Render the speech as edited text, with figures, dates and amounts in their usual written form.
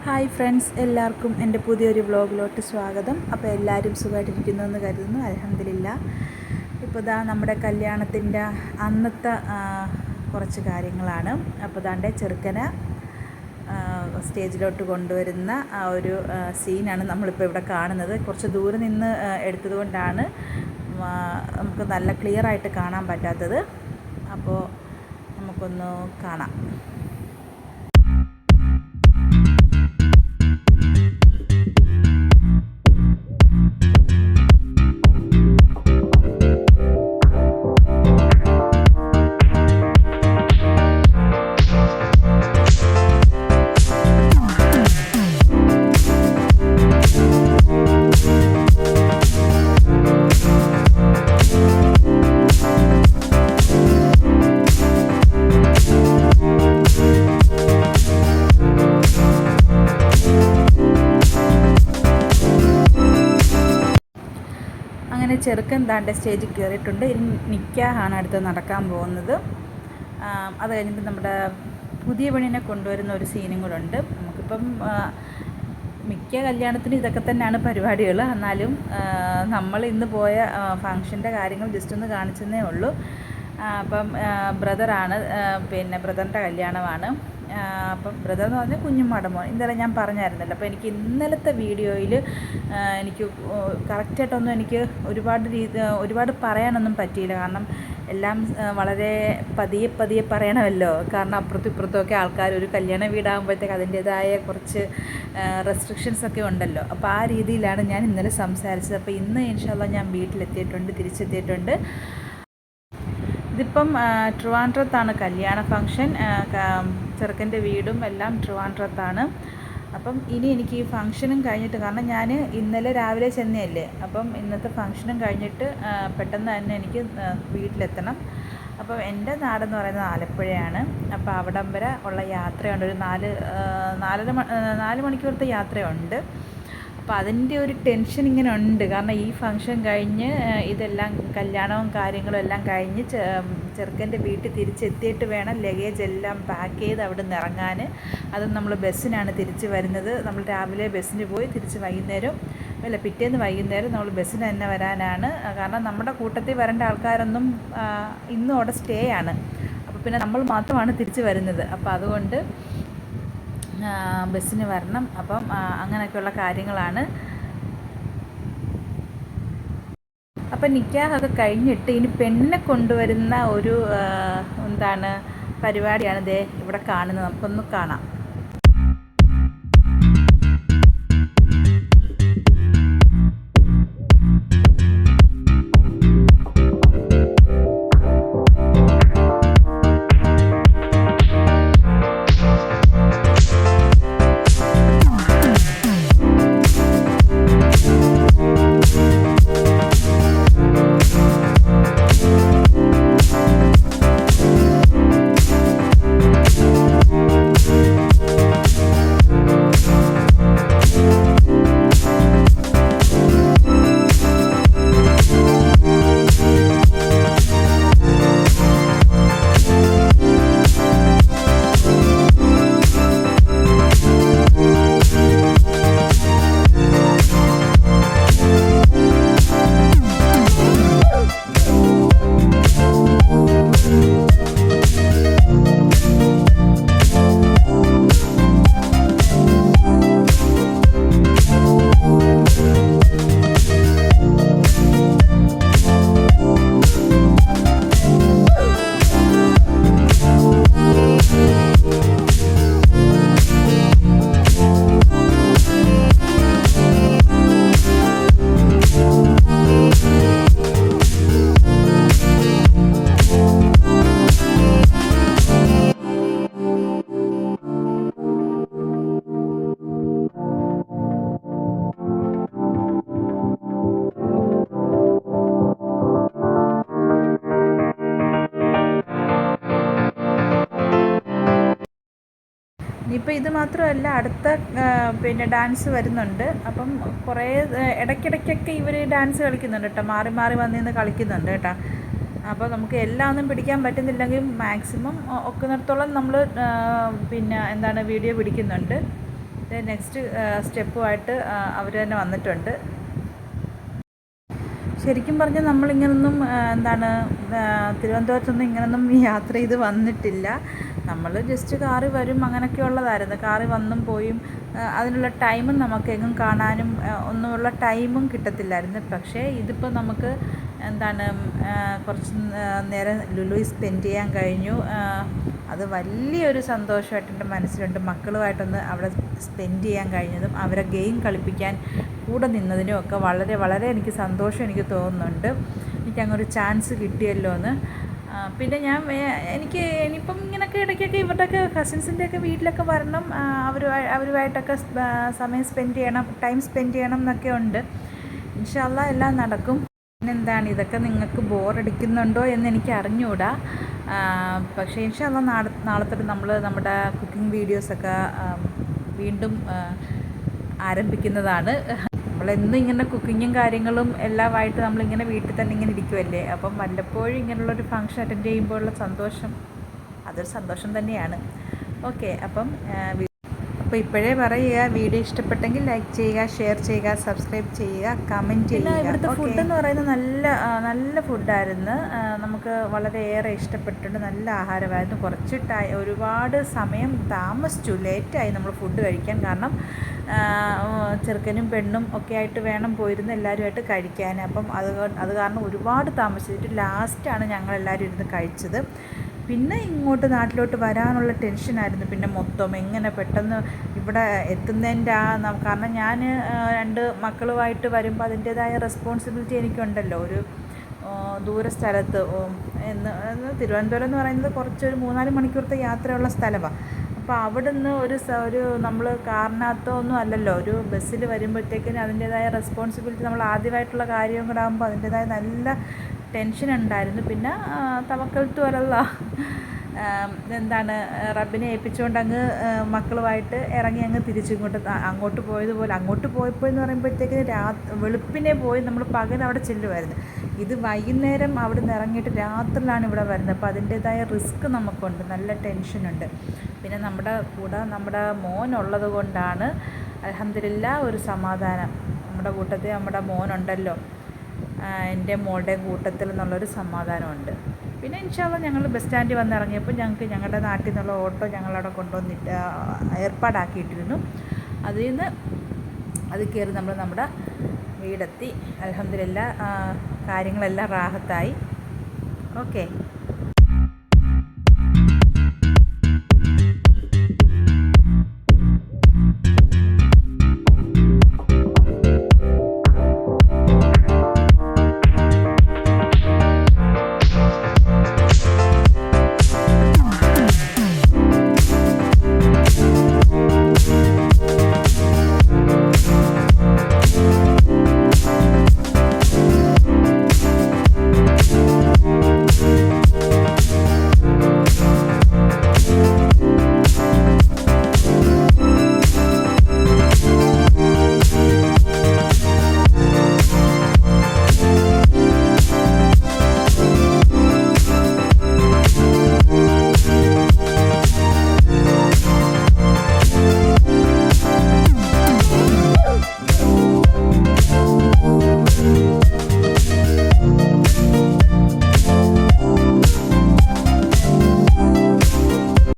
Hi friends, എല്ലാവർക്കും എൻ്റെ പുതിയൊരു വ്ളോഗിലോട്ട് സ്വാഗതം. അപ്പോൾ എല്ലാവരും സുഖമായിട്ടിരിക്കുന്നു എന്ന് കരുതുന്നു. അൽഹംദുലില്ലാ. ഇപ്പോൾ നമ്മുടെ കല്യാണത്തിൻ്റെ അന്നത്തെ കുറച്ച് കാര്യങ്ങളാണ്. അപ്പോൾ ചെറുക്കനെ സ്റ്റേജിലോട്ട് കൊണ്ടുവരുന്ന ആ ഒരു സീനാണ് നമ്മളിപ്പോൾ ഇവിടെ കാണുന്നത്. കുറച്ച് ദൂരെ നിന്ന് എടുത്തത് കൊണ്ടാണ് നമുക്ക് നല്ല ക്ലിയറായിട്ട് കാണാൻ പറ്റാത്തത്. അപ്പോൾ നമുക്കൊന്ന് കാണാം. അങ്ങനെ ചെറുക്കൻ സ്റ്റേജിൽ കയറിയിട്ടുണ്ട്. ഇനി നിക്കാഹാണ് അടുത്ത് നടക്കാൻ പോകുന്നത്. അത് കഴിഞ്ഞിട്ട് നമ്മുടെ പുതിയ പെണ്ണിനെ കൊണ്ടുവരുന്ന ഒരു സീനും കൂടെ ഉണ്ട്. നമുക്കിപ്പം മിക്ക കല്യാണത്തിനും ഇതൊക്കെ തന്നെയാണ് പരിപാടികൾ. എന്നാലും നമ്മൾ ഇന്ന് പോയ ഫങ്ഷൻ്റെ കാര്യങ്ങൾ ജസ്റ്റ് ഒന്ന് കാണിച്ചെന്നേ ഉള്ളൂ. അപ്പം ബ്രദറാണ്, ബ്രദറിൻ്റെ കല്യാണമാണ്. അപ്പം ബ്രദർ എന്ന് പറഞ്ഞാൽ കുഞ്ഞുമ്മയുടെ മോൻ. ഇന്നലെ ഞാൻ പറഞ്ഞായിരുന്നല്ലോ. അപ്പോൾ എനിക്ക് ഇന്നലത്തെ വീഡിയോയിൽ എനിക്ക് കറക്റ്റായിട്ടൊന്നും എനിക്ക് ഒരുപാട് പറയാനൊന്നും പറ്റിയില്ല. കാരണം എല്ലാം വളരെ പതിയെ പറയണമല്ലോ. കാരണം അപ്പുറത്തും ഇപ്പുറത്തുമൊക്കെ ആൾക്കാർ ഒരു കല്യാണ വീടാകുമ്പോഴത്തേക്ക് അതിൻ്റേതായ കുറച്ച് റെസ്ട്രിക്ഷൻസൊക്കെ ഉണ്ടല്ലോ. അപ്പോൾ ആ രീതിയിലാണ് ഞാൻ ഇന്നലെ സംസാരിച്ചത്. അപ്പോൾ ഇന്ന് ഇൻഷാ അല്ലാഹ് ഞാൻ തിരിച്ചെത്തിയിട്ടുണ്ട്. ഇതിപ്പം ട്രിവാൻഡ്രത്താണ് കല്യാണ ഫംഗ്ഷൻ. ചെറുക്കൻ്റെ വീടും എല്ലാം ട്രിവാൻഡ്രത്താണ്. അപ്പം ഇനി എനിക്ക് ഈ ഫംഗ്ഷനും കഴിഞ്ഞിട്ട്, കാരണം ഞാൻ ഇന്നലെ രാവിലെ ചെന്നതല്ലേ, അപ്പം ഇന്നത്തെ ഫംഗ്ഷനും കഴിഞ്ഞിട്ട് പെട്ടെന്ന് തന്നെ എനിക്ക് വീട്ടിലെത്തണം. അപ്പം എൻ്റെ നാടെന്ന് പറയുന്നത് ആലപ്പുഴയാണ്. അപ്പോൾ അവിടം വരെ ഉള്ള യാത്രയുണ്ട്. ഒരു 4 മണിക്കൂറത്തെ യാത്രയുണ്ട്. അപ്പോൾ അതിൻ്റെ ഒരു ടെൻഷൻ ഇങ്ങനെ ഉണ്ട്. കാരണം ഈ ഫംഗ്ഷൻ കഴിഞ്ഞ് ഇതെല്ലാം കല്യാണവും കാര്യങ്ങളും എല്ലാം കഴിഞ്ഞ് ചെറുക്കൻ്റെ വീട്ടിൽ തിരിച്ചെത്തിയിട്ട് വേണം ലഗേജ് എല്ലാം പാക്ക് ചെയ്ത് അവിടെ നിന്ന് ഇറങ്ങാൻ. അതും നമ്മൾ ബസ്സിനാണ് തിരിച്ച് വരുന്നത്. നമ്മൾ രാവിലെ ബസ്സിന് പോയി തിരിച്ച് പിറ്റേന്ന് വൈകുന്നേരം നമ്മൾ ബസ്സിന് തന്നെ വരാനാണ്. കാരണം നമ്മുടെ കൂട്ടത്തിൽ വരേണ്ട ആൾക്കാരൊന്നും ഇന്നും അവിടെ സ്റ്റേ ആണ്. അപ്പോൾ പിന്നെ നമ്മൾ മാത്രമാണ് തിരിച്ച് വരുന്നത്. അപ്പോൾ അതുകൊണ്ട് ബസ്സിന് വരണം. അപ്പം അങ്ങനെയൊക്കെയുള്ള കാര്യങ്ങളാണ്. അപ്പം നിക്കാഹൊക്കെ കഴിഞ്ഞിട്ട് ഇനി പെണ്ണിനെ കൊണ്ടുവരുന്ന ഒരു പരിപാടിയാണ് ഇവിടെ കാണുന്നത്. നമുക്കൊന്ന് കാണാം. ഇനിയിപ്പോൾ ഇത് മാത്രമല്ല, അടുത്ത ഡാൻസ് വരുന്നുണ്ട്. അപ്പം കുറേ ഇടയ്ക്കിടയ്ക്കൊക്കെ ഇവർ ഡാൻസ് കളിക്കുന്നുണ്ട് കേട്ടോ. മാറി മാറി വന്നിരുന്ന് കളിക്കുന്നുണ്ട് കേട്ടോ. അപ്പോൾ നമുക്ക് എല്ലാം ഒന്നും പിടിക്കാൻ പറ്റുന്നില്ലെങ്കിൽ മാക്സിമം ഒക്കുന്നിടത്തോളം നമ്മൾ വീഡിയോ പിടിക്കുന്നുണ്ട്. നെക്സ്റ്റ് സ്റ്റെപ്പുമായിട്ട് അവർ തന്നെ വന്നിട്ടുണ്ട്. ശരിക്കും പറഞ്ഞാൽ നമ്മളിങ്ങനൊന്നും തിരുവനന്തപുരത്തൊന്നും ഇങ്ങനൊന്നും യാത്ര ചെയ്ത് വന്നിട്ടില്ല. നമ്മൾ ജസ്റ്റ് കാറിൽ വരും, അങ്ങനെയൊക്കെ ഉള്ളതായിരുന്നു. കാറിൽ വന്നും പോയും അതിനുള്ള ടൈമും നമുക്ക് എങ്ങും കാണാനും ഒന്നുമുള്ള ടൈമും കിട്ടത്തില്ലായിരുന്നു. പക്ഷേ ഇതിപ്പോൾ നമുക്ക് കുറച്ച് നേരം ലുലുവിൽ സ്പെൻഡ് ചെയ്യാൻ കഴിഞ്ഞു. അത് വലിയൊരു സന്തോഷമായിട്ട് എൻ്റെ മനസ്സിലുണ്ട്. മക്കളുമായിട്ടൊന്ന് അവിടെ സ്പെൻഡ് ചെയ്യാൻ കഴിഞ്ഞതും അവരെ ഗെയിം കളിപ്പിക്കാൻ കൂടെ നിന്നതിനും ഒക്കെ വളരെ വളരെ എനിക്ക് സന്തോഷം എനിക്ക് തോന്നുന്നുണ്ട്. എനിക്കങ്ങൊരു ചാൻസ് കിട്ടിയല്ലോ എന്ന്. പിന്നെ എനിക്ക് ഇനിയിപ്പം ഇങ്ങനെയൊക്കെ ഇടയ്ക്കൊക്കെ ഇവരുടെയൊക്കെ കസിൻസിൻ്റെയൊക്കെ വീട്ടിലൊക്കെ വരണം, അവരുമായിട്ടൊക്കെ സമയം സ്പെൻഡ് ചെയ്യണം, ടൈം സ്പെൻഡ് ചെയ്യണം എന്നൊക്കെ ഉണ്ട്. ഇൻഷാ അല്ലാ എല്ലാം നടക്കും. പിന്നെന്താണ്, ഇതൊക്കെ നിങ്ങൾക്ക് ബോറടിക്കുന്നുണ്ടോ എന്ന് എനിക്ക് അറിഞ്ഞുകൂടാ. പക്ഷേ ഇൻഷാ അല്ലാ നാളെ തൊട്ട് നമ്മൾ നമ്മുടെ കുക്കിംഗ് വീഡിയോസൊക്കെ വീണ്ടും ആരംഭിക്കുന്നതാണ്. നമ്മളെന്നും ഇങ്ങനെ കുക്കിങ്ങും കാര്യങ്ങളും എല്ലാമായിട്ട് നമ്മളിങ്ങനെ വീട്ടിൽ തന്നെ ഇങ്ങനെ ഇരിക്കുമല്ലേ. അപ്പം വല്ലപ്പോഴും ഇങ്ങനെയുള്ളൊരു ഫംഗ്ഷൻ അറ്റൻഡ് ചെയ്യുമ്പോഴുള്ള സന്തോഷം അതൊരു സന്തോഷം തന്നെയാണ്. ഓക്കെ, അപ്പം ഇപ്പോഴേ പറയുക, വീഡിയോ ഇഷ്ടപ്പെട്ടെങ്കിൽ ലൈക്ക് ചെയ്യുക, ഷെയർ ചെയ്യുക, സബ്സ്ക്രൈബ് ചെയ്യുക, കമൻറ്റ് ചെയ്യുക. ഇവിടുത്തെ ഫുഡെന്ന് പറയുന്നത് നല്ല ഫുഡായിരുന്നു. നമുക്ക് വളരെയേറെ ഇഷ്ടപ്പെട്ടിട്ടുണ്ട്. നല്ല ആഹാരമായിരുന്നു. ഒരുപാട് സമയം താമസിച്ചു, ലേറ്റായി നമ്മൾ ഫുഡ് കഴിക്കാൻ. കാരണം ചെറുക്കനും പെണ്ണും ഒക്കെ ആയിട്ട് വേണം പോയിരുന്ന് എല്ലാവരുമായിട്ട് കഴിക്കാൻ. അപ്പം അത് കാരണം ഒരുപാട് താമസിച്ചിട്ട് ലാസ്റ്റാണ് ഞങ്ങളെല്ലാവരും ഇരുന്ന് കഴിച്ചത്. പിന്നെ ഇങ്ങോട്ട് നാട്ടിലോട്ട് വരാനുള്ള ടെൻഷനായിരുന്നു. പിന്നെ മൊത്തം എങ്ങനെ പെട്ടെന്ന് ഇവിടെ എത്തുന്നതിൻ്റെ കാരണം ഞാൻ 2 മക്കളുമായിട്ട് വരുമ്പോൾ അതിൻ്റേതായ റെസ്പോൺസിബിലിറ്റി എനിക്കുണ്ടല്ലോ. ഒരു ദൂര സ്ഥലത്ത് തിരുവനന്തപുരം എന്ന് പറയുന്നത് കുറച്ചൊരു 3-4 മണിക്കൂറത്തെ യാത്രയുള്ള സ്ഥലമാണ്. അപ്പോൾ അവിടുന്ന് ഒരു നമ്മൾ കാറിനകത്തോ ഒന്നും അല്ലല്ലോ, ഒരു ബസ്സിൽ വരുമ്പോഴത്തേക്കിന് അതിൻ്റേതായ റെസ്പോൺസിബിലിറ്റി, നമ്മൾ ആദ്യമായിട്ടുള്ള കാര്യവും കൂടെ ആകുമ്പോൾ അതിൻ്റേതായ നല്ല ടെൻഷൻ ഉണ്ടായിരുന്നു. പിന്നെ തവക്കൽത്തു അലല്ലാഹ്, റബ്ബിനെ ഏൽപ്പിച്ചുകൊണ്ട് അങ്ങ് മക്കളുമായിട്ട് ഇറങ്ങി അങ്ങ് അങ്ങോട്ട് പോയതുപോലെ. അങ്ങോട്ട് പോയപ്പോൾ എന്ന് പറയുമ്പോഴത്തേക്കിന് വെളുപ്പിനെ പോയി നമ്മൾ പകൽ അവിടെ ചെല്ലുമായിരുന്നു. ഇത് വൈകുന്നേരം അവിടെ നിന്ന് ഇറങ്ങിയിട്ട് രാത്രിയിലാണ് ഇവിടെ വരുന്നത്. അപ്പോൾ അതിൻ്റേതായ റിസ്ക് നമുക്കുണ്ട്, നല്ല ടെൻഷനുണ്ട്. പിന്നെ നമ്മുടെ കൂടെ നമ്മുടെ മോനുള്ളത് കൊണ്ടാണ് അൽഹംദുലില്ലാഹ് ഒരു സമാധാനം. നമ്മുടെ കൂട്ടത്തിൽ നമ്മുടെ മോനുണ്ടല്ലോ, എൻ്റെ മോളുടെ കൂട്ടത്തിൽ നിന്നുള്ളൊരു സമാധാനമുണ്ട്. പിന്നെ ഇൻഷാ അല്ലാ ഞങ്ങൾ ബസ് സ്റ്റാൻഡിൽ വന്ന് ഇറങ്ങിയപ്പോൾ ഞങ്ങൾക്ക് ഞങ്ങളുടെ നാട്ടിൽ നിന്നുള്ള ഓട്ടോ ഞങ്ങളവിടെ കൊണ്ടുവന്നിട്ട് ഏർപ്പാടാക്കിയിട്ടിരുന്നു. അത് കയറി നമ്മൾ നമ്മുടെ വീടെത്തി. അൽഹംദുലില്ലാഹ് കാര്യങ്ങളെല്ലാം റാഹത്തായി. ഓക്കെ.